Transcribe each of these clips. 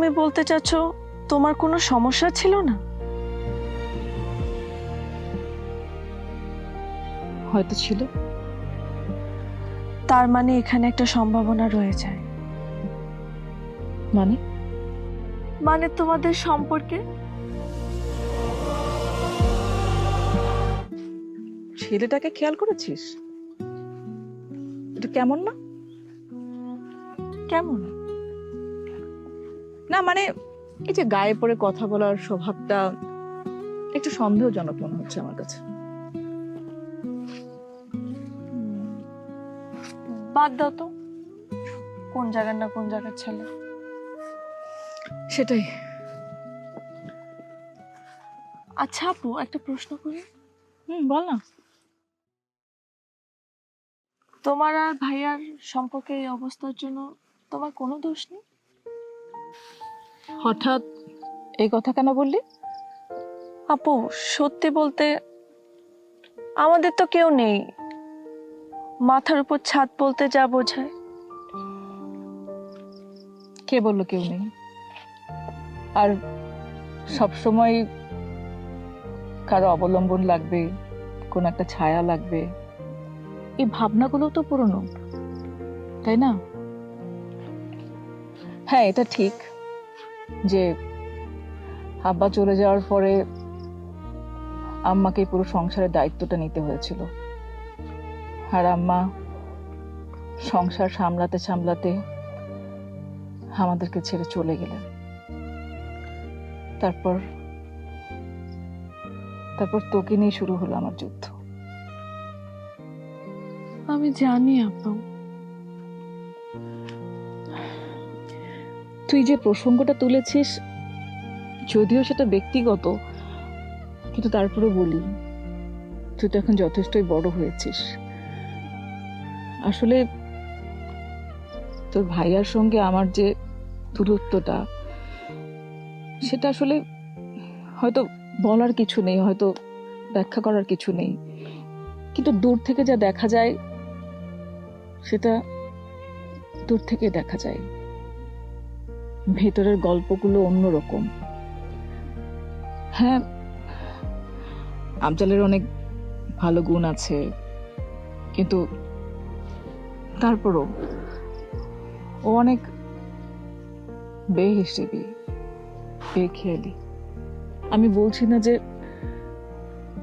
তুমি বলতে চাচ্ছ তোমার কোনো সমস্যা ছিল না? হয়তো ছিল। তার মানে এখানে একটা সম্ভাবনা রয়ে যায়। মানে মানে তোমাদের সম্পর্কে? ছেলেটাকে খেয়াল করেছিস? এটা কেমন না? কেমন? না মানে এই যে গায়ে পড়ে কথা বলার স্বভাবটা একটু সন্দেহজনক মনে হচ্ছে আমার কাছে। বাদ দাও তো, কোন জায়গার না কোন জায়গার ছেলে। সেটাই। আচ্ছা আপু, একটা প্রশ্ন করি। বল না। তোমার আর ভাইয়ার সম্পর্কে এই অবস্থার জন্য তোমার কোনো দোষ নেই? হঠাৎ এই কথা কেন বললি? আপু সত্যি বলতে আমাদের তো কেউ নেই, মাথার উপর ছাদ বলতে যা বোঝায়। কে বললো কেউ নেই? আর সব সময় কারো অবলম্বন লাগবে, কোন একটা ছায়া লাগবে, এই ভাবনাগুলো তো পুরনো, তাই না? হ্যাঁ, এটা ঠিক যে আব্বা চলে যাওয়ার পরে আম্মাকে পুরো সংসারের দায়িত্বটা নিতে হয়েছিল। আর আম্মা সংসার সামলাতে সামলাতে আমাদেরকে ছেড়ে চলে গেলেন। তারপর তারপর তোকে নিয়ে শুরু হলো আমার যুদ্ধ। আমি জানি আপু। তুই যে প্রসঙ্গটা তুলেছিস, যদিও সেটা ব্যক্তিগত, কিন্তু তারপরে বলি, তুই তো এখন যথেষ্টই বড় হয়েছিস। আসলে তোর ভাইয়ার সঙ্গে আমার যে দূরত্বটা, সেটা আসলে হয়তো বলার কিছু নেই, হয়তো ব্যাখ্যা করার কিছু নেই, কিন্তু দূর থেকে যা দেখা যায় সেটা দূর থেকে দেখা যায়। ভেতরের গল্পগুলো অন্যরকম। হ্যাঁ, আফজালের অনেক ভালো গুণ আছে, কিন্তু তারপরও ও অনেক বেহিসেবি, বেখেয়ালি। আমি বলছি না যে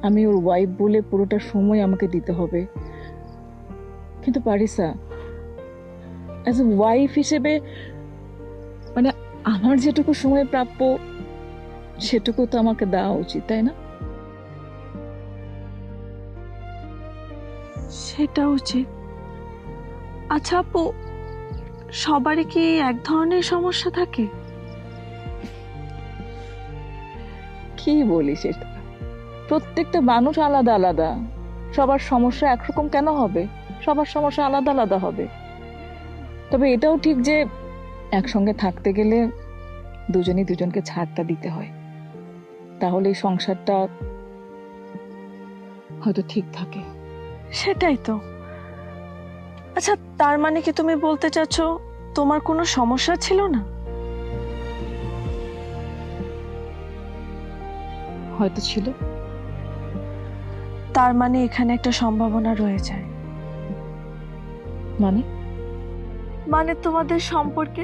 আমি ওর ওয়াইফ বলে পুরোটা সময় আমাকে দিতে হবে, কিন্তু পারিসা অ্যাজ এ ওয়াইফ হিসেবে মানে আমার যেটুকু সময় প্রাপ্য সেটুকু তো আমাকে দেওয়া উচিত, তাই না? সেটা উচিত। আচ্ছা আপু, সবারই কি এক ধরনের সমস্যা থাকে? কি বলিস এটা? প্রত্যেকটা মানুষ আলাদা আলাদা, সবার সমস্যা একরকম কেন হবে? সবার সমস্যা আলাদা আলাদা হবে। তবে এটাও ঠিক যে একসঙ্গে থাকতে গেলে দুজনই দুজনকে ছাড়টা দিতে হয়, তাহলে এই সংসারটা হয়তো ঠিক থাকে। সেটাই তো। আচ্ছা তার মানে কি তুমি বলতে চাচ্ছ তোমার কোনো সমস্যা ছিল না? হয়তো ছিল। তার মানে এখানে একটা সম্ভাবনা রয়ে যায়। মানে মানে তোমাদের সম্পর্কে?